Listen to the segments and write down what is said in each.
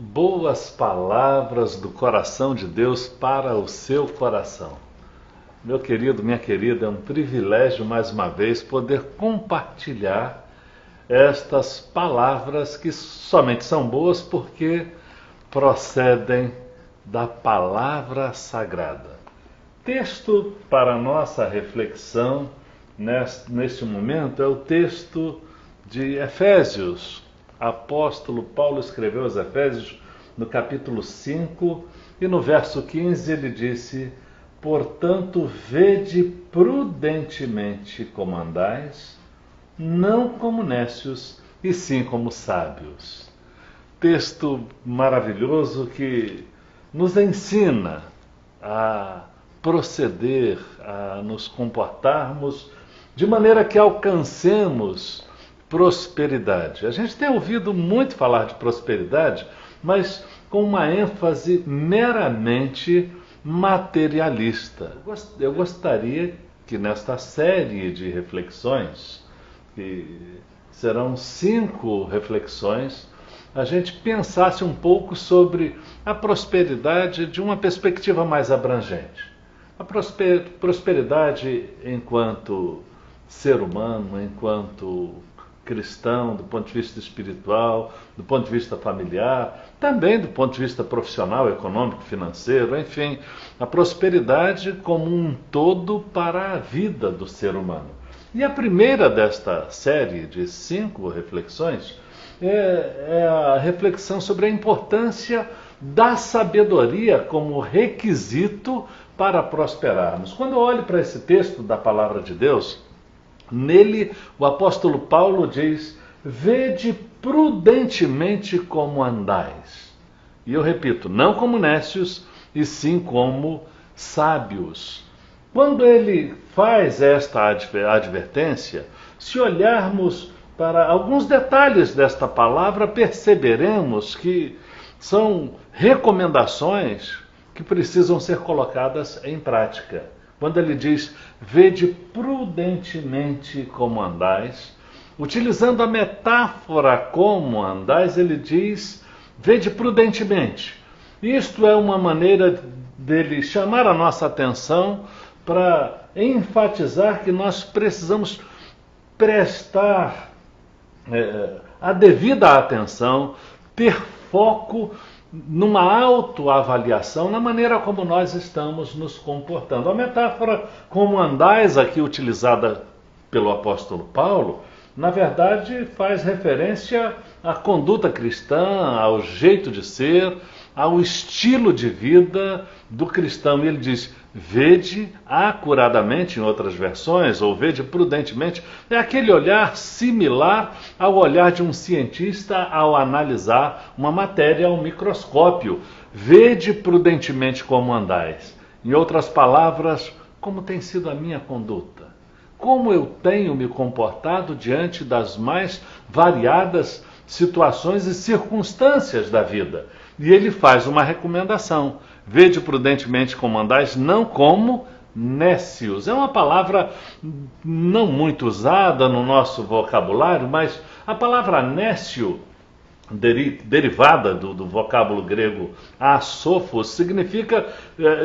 Boas palavras do coração de Deus para o seu coração. Meu querido, minha querida, é um privilégio mais uma vez poder compartilhar estas palavras que somente são boas porque procedem da palavra sagrada. Texto para nossa reflexão neste momento é o texto de Efésios. Apóstolo Paulo escreveu aos Efésios no capítulo 5 e no verso 15 ele disse: portanto, vede prudentemente como andais, não como nécios, e sim como sábios. Texto maravilhoso que nos ensina a proceder, a nos comportarmos de maneira que alcancemos prosperidade. A gente tem ouvido muito falar de prosperidade, mas com uma ênfase meramente materialista. Eu gostaria que nesta série de reflexões, que serão 5 reflexões, a gente pensasse um pouco sobre a prosperidade de uma perspectiva mais abrangente. A prosperidade enquanto ser humano, enquanto cristão, do ponto de vista espiritual, do ponto de vista familiar, também do ponto de vista profissional, econômico, financeiro, enfim, a prosperidade como um todo para a vida do ser humano. E a primeira desta série de 5 reflexões é a reflexão sobre a importância da sabedoria como requisito para prosperarmos. Quando eu olho para esse texto da palavra de Deus, nele o apóstolo Paulo diz: vede prudentemente como andais. E eu repito, não como nécios, e sim como sábios. Quando ele faz esta advertência, se olharmos para alguns detalhes desta palavra, perceberemos que são recomendações que precisam ser colocadas em prática. Quando ele diz, vede prudentemente como andais, utilizando a metáfora como andais, ele diz, vede prudentemente. Isto é uma maneira dele chamar a nossa atenção para enfatizar que nós precisamos prestar a devida atenção, ter foco numa autoavaliação na maneira como nós estamos nos comportando. A metáfora como andais aqui utilizada pelo apóstolo Paulo, na verdade faz referência à conduta cristã, ao jeito de ser, ao estilo de vida do cristão. E ele diz, vede acuradamente, em outras versões, ou vede prudentemente, é aquele olhar similar ao olhar de um cientista ao analisar uma matéria ao microscópio. Vede prudentemente como andais. Em outras palavras, como tem sido a minha conduta? Como eu tenho me comportado diante das mais variadas situações e circunstâncias da vida? E ele faz uma recomendação. Vede prudentemente como andais, não como nécios. É uma palavra não muito usada no nosso vocabulário, mas a palavra nécio, derivada do vocábulo grego asofos, significa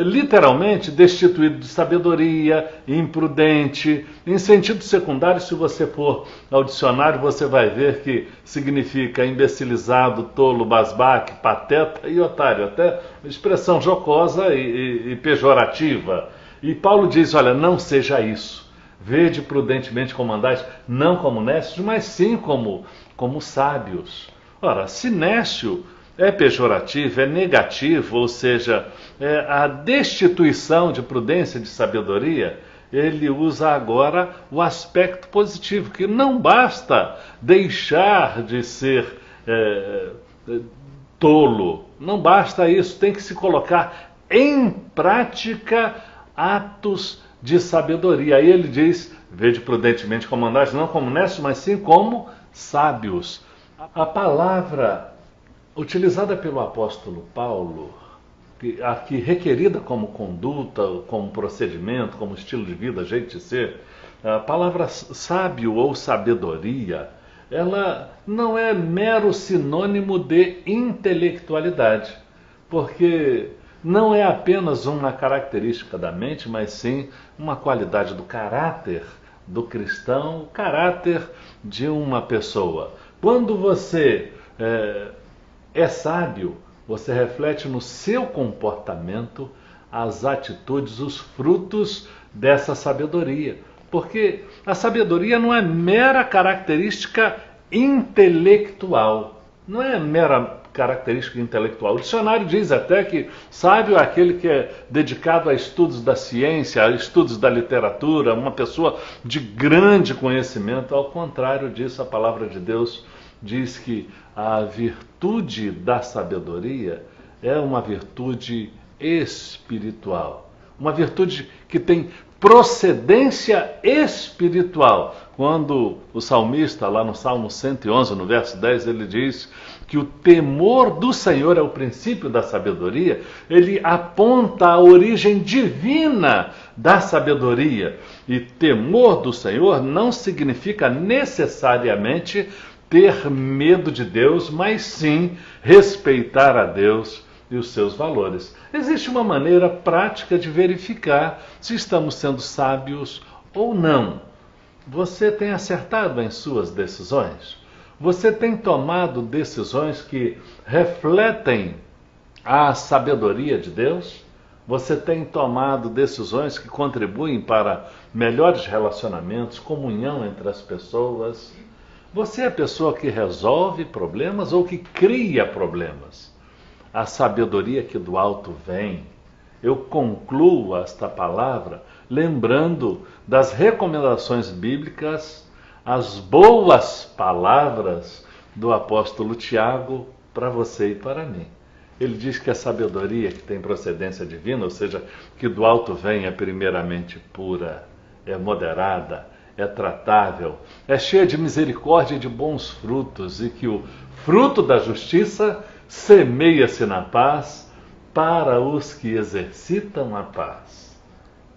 literalmente destituído de sabedoria, imprudente. Em sentido secundário, se você for ao dicionário, você vai ver que significa imbecilizado, tolo, basbaque, pateta e otário, até expressão jocosa e pejorativa. E Paulo diz, olha, não seja isso. Vede prudentemente como andais, não como nécios, mas sim como sábios. Ora, se nécio é pejorativo, é negativo, ou seja, é a destituição de prudência, de sabedoria, ele usa agora o aspecto positivo, que não basta deixar de ser tolo, não basta isso, tem que se colocar em prática atos de sabedoria. Aí ele diz, vede prudentemente como andais, não como nécios, mas sim como sábios. A palavra utilizada pelo apóstolo Paulo, aqui requerida como conduta, como procedimento, como estilo de vida, jeito de ser, a palavra sábio ou sabedoria ela não é mero sinônimo de intelectualidade, porque não é apenas uma característica da mente, mas sim uma qualidade do caráter do cristão, o caráter de uma pessoa. Quando você é sábio, você reflete no seu comportamento as atitudes, os frutos dessa sabedoria. Porque a sabedoria não é mera característica intelectual, não é mera característica intelectual. O dicionário diz até que sábio é aquele que é dedicado a estudos da ciência, a estudos da literatura, uma pessoa de grande conhecimento. Ao contrário disso, a palavra de Deus diz que a virtude da sabedoria é uma virtude espiritual, uma virtude que tem procedência espiritual. Quando o salmista, lá no Salmo 111, no verso 10, ele diz que o temor do Senhor é o princípio da sabedoria, ele aponta a origem divina da sabedoria. E temor do Senhor não significa necessariamente ter medo de Deus, mas sim respeitar a Deus e os seus valores. Existe uma maneira prática de verificar se estamos sendo sábios ou não. Você tem acertado em suas decisões? Você tem tomado decisões que refletem a sabedoria de Deus? Você tem tomado decisões que contribuem para melhores relacionamentos, comunhão entre as pessoas? Você é a pessoa que resolve problemas ou que cria problemas? A sabedoria que do alto vem. Eu concluo esta palavra lembrando das recomendações bíblicas, as boas palavras do apóstolo Tiago para você e para mim. Ele diz que a sabedoria que tem procedência divina, ou seja, que do alto vem, é primeiramente pura, é moderada, é tratável, é cheia de misericórdia e de bons frutos, e que o fruto da justiça semeia-se na paz para os que exercitam a paz.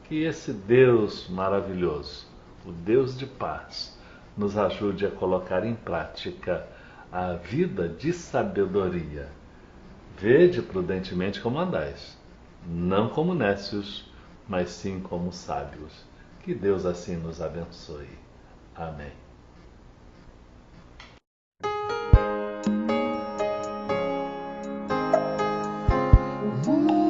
Que esse Deus maravilhoso, o Deus de paz, nos ajude a colocar em prática a vida de sabedoria. Vede prudentemente como andais, não como nécios, mas sim como sábios. Que Deus assim nos abençoe. Amém. Uhum.